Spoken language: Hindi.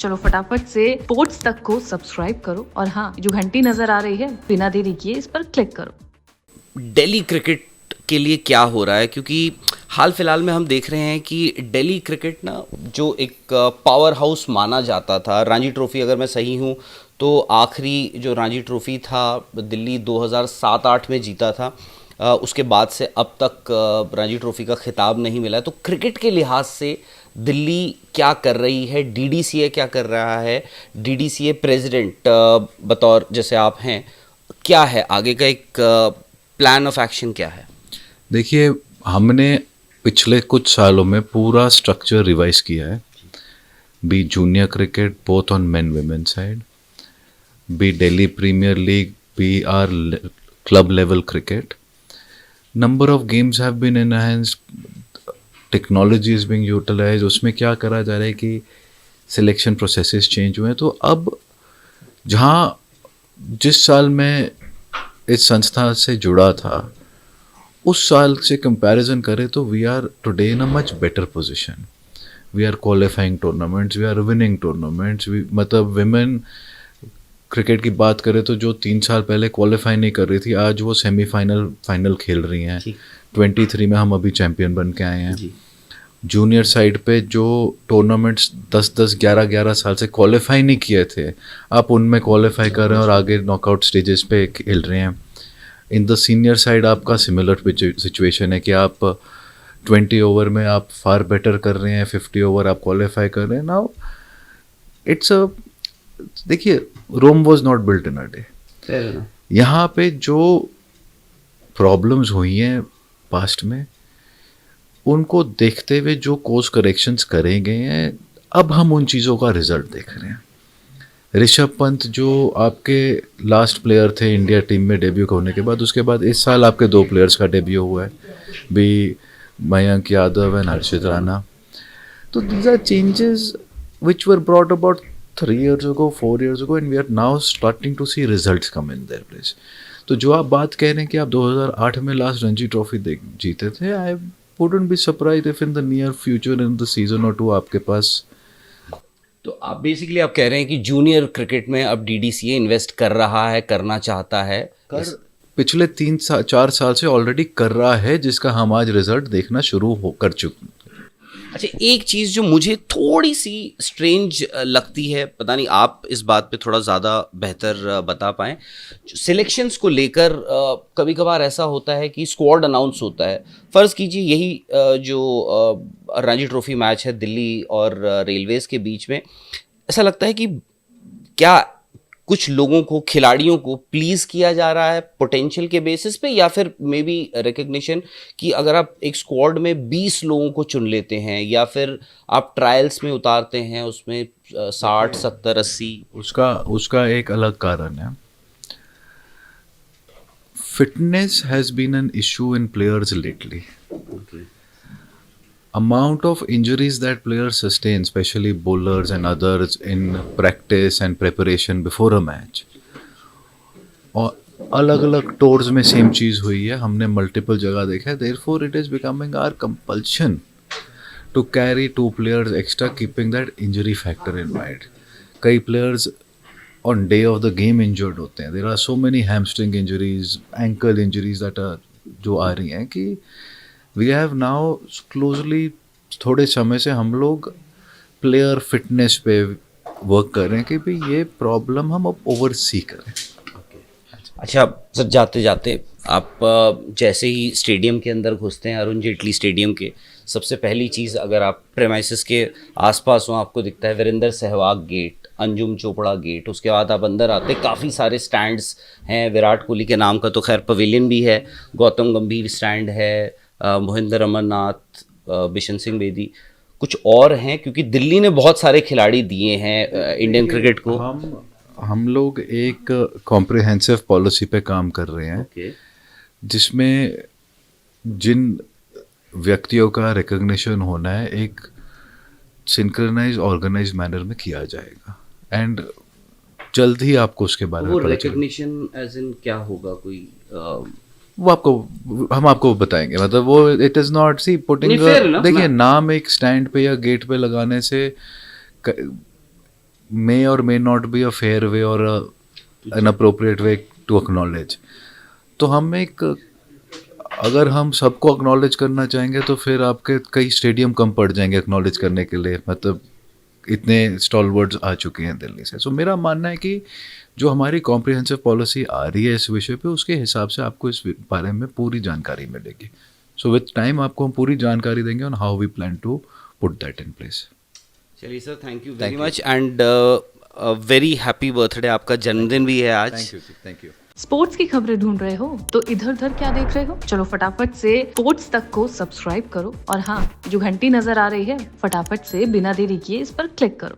चलो फटाफट से स्पोर्ट्स तक को सब्सक्राइब करो और हाँ, जो घंटी नजर आ रही है बिना देरी किए इस पर क्लिक करो। दिल्ली क्रिकेट के लिए क्या हो रहा है, क्योंकि हाल फिलहाल में हम देख रहे हैं कि दिल्ली क्रिकेट ना, जो एक पावर हाउस माना जाता था, रणजी ट्रॉफी अगर मैं सही हूँ तो आखिरी जो रणजी ट्रॉफी था दिल्ली 2007-8 में जीता था। उसके बाद से अब तक रणजी ट्रॉफी का खिताब नहीं मिला है। तो क्रिकेट के लिहाज से दिल्ली क्या कर रही है, डीडीसीए क्या कर रहा है, डीडीसीए प्रेसिडेंट बतौर जैसे आप हैं, क्या है आगे का एक प्लान ऑफ एक्शन क्या है? देखिए, हमने पिछले कुछ सालों में पूरा स्ट्रक्चर रिवाइज किया है। Be junior cricket both on men women side, be Delhi premier league, be our club level cricket, number of games have been enhanced, technology is being utilise. उसमें क्या करा जा रहा है कि सिलेक्शन प्रोसेसेस चेंज हुए हैं। तो अब जहाँ जिस साल मैं इस संस्था से जुड़ा था उस साल से कंपैरिजन करें तो we are today in a much better position. We are qualifying tournaments, we are winning tournaments. मतलब विमेन क्रिकेट की बात करें तो जो 3 साल पहले क्वालिफाई नहीं कर रही थी, आज वो सेमीफाइनल फाइनल खेल रही हैं। 23 में हम अभी चैम्पियन बन के आए हैं। जूनियर साइड पे जो टूर्नामेंट्स 10-10, 11-11 साल से क्वालिफाई नहीं किए थे, आप उनमें क्वालिफाई कर रहे हैं और आगे नॉकआउट स्टेजेस पे खेल रहे हैं। इन द सीनियर साइड आपका सिमिलर सिचुएशन है कि आप 20 ओवर में आप फार बेटर कर रहे हैं, 50 ओवर आप क्वालिफाई कर रहे हैं। नाउ इट्स अ, देखिए, Rome was not built in a day. यहाँ पे जो प्रॉब्लम्स हुई हैं पास्ट में, उनको देखते हुए जो कोर्स करेक्शंस करे गए हैं, अब हम उन चीज़ों का रिजल्ट देख रहे हैं। ऋषभ पंत जो आपके लास्ट प्लेयर थे इंडिया टीम में डेब्यू होने के बाद, उसके बाद इस साल आपके 2 प्लेयर्स का डेब्यू हुआ है, भी मयंक यादव एंड हर्षित राणा। तो these are changes which were brought about 3 years ago, 4 years ago, and we are now starting to see results come in their place. तो जो आप बात कह रहे हैं कि आप 2008 में लास्ट रणजी ट्रॉफी जीते थे, आई wouldn't be surprised if in the near future in the season or 2 आपके पास। तो आप बेसिकली आप कह रहे हैं कि जूनियर क्रिकेट में अब डीडीसीए इन्वेस्ट कर रहा है, करना चाहता है, पिछले 3-4 साल से ऑलरेडी कर रहा है, जिसका हम आज रिजल्ट देखना शुरू कर चुके हैं। अच्छा, एक चीज़ जो मुझे थोड़ी सी स्ट्रेंज लगती है, पता नहीं आप इस बात पे थोड़ा ज़्यादा बेहतर बता पाएँ, सिलेक्शंस को लेकर कभी कभार ऐसा होता है कि स्क्वाड अनाउंस होता है। फ़र्ज़ कीजिए यही जो रणजी ट्रॉफी मैच है दिल्ली और रेलवेज़ के बीच में, ऐसा लगता है कि क्या कुछ लोगों को, खिलाड़ियों को प्लीज़ किया जा रहा है पोटेंशियल के बेसिस पे, या फिर मे बी रिकग्निशन कि अगर आप एक स्क्वाड में 20 लोगों को चुन लेते हैं या फिर आप ट्रायल्स में उतारते हैं उसमें 60, 70, 80, उसका एक अलग कारण है। Fitness has been an issue in players lately. Amount of injuries that players sustain, especially bowlers and others, in practice and preparation before a match, और अलग अलग टूर्स में सेम चीज़ हुई है, हमने मल्टीपल जगह देखा है। therefore it is becoming our compulsion to carry 2 players extra, keeping that injury factor in mind. कई players on day of the game injured होते हैं। there are so many hamstring injuries, ankle injuries that are जो आ रही हैं कि वी हैव नाउ क्लोजली, थोड़े समय से हम लोग प्लेयर फिटनेस पे वर्क कर रहे हैं कि भाई ये प्रॉब्लम हम अब ओवरसी करें। अच्छा सर, जाते जाते आप जैसे ही स्टेडियम के अंदर घुसते हैं, अरुण जेटली स्टेडियम के, सबसे पहली चीज़ अगर आप प्रेमाइसिस के आसपास हो, आपको दिखता है वीरेंद्र सहवाग गेट, अंजुम चोपड़ा गेट। उसके बाद आप अंदर आते, काफ़ी सारे स्टैंड्स हैं। विराट कोहली के नाम का तो खैर पवेलियन भी है, गौतम गंभीर स्टैंड है, मोहिंदर अमरनाथ, बिशन सिंह बेदी, कुछ और हैं, क्योंकि दिल्ली ने बहुत सारे खिलाड़ी दिए हैं इंडियन क्रिकेट को। हम लोग एक कॉम्प्रिहेंसिव पॉलिसी पे काम कर रहे हैं, जिसमें जिन व्यक्तियों का रिकग्निशन होना है एक सिंक्रोनाइज ऑर्गेनाइज मैनर में किया जाएगा, एंड जल्द ही आपको उसके बारे में वो रिकग्निशन एज इन क्या होगा, कोई वो हम आपको बताएंगे। मतलब वो it is not see putting, देखिए नाम एक स्टैंड पे या गेट पे लगाने से may or may not be a fair way or an appropriate way to acknowledge. तो हम एक, अगर हम सबको acknowledge करना चाहेंगे तो फिर आपके कई स्टेडियम कम पड़ जाएंगे acknowledge करने के लिए, मतलब इतने स्टॉलवर्ड्स आ चुके हैं दिल्ली से. सो मेरा मानना है कि जो हमारी कॉम्प्रिहेंसिव पॉलिसी आ रही है इस विषय पे, उसके हिसाब से आपको इस बारे में पूरी जानकारी मिलेगी. सो विद टाइम आपको हम पूरी जानकारी देंगे on how we plan to put that in place. चलिए sir, thank you very much and very happy birthday. आपका जन्मदिन भी है आज. Thank you. स्पोर्ट्स की खबरें ढूंढ रहे हो तो इधर उधर क्या देख रहे हो, चलो फटाफट से स्पोर्ट्स तक को सब्सक्राइब करो और हाँ, जो घंटी नजर आ रही है फटाफट से बिना देरी किए इस पर क्लिक करो.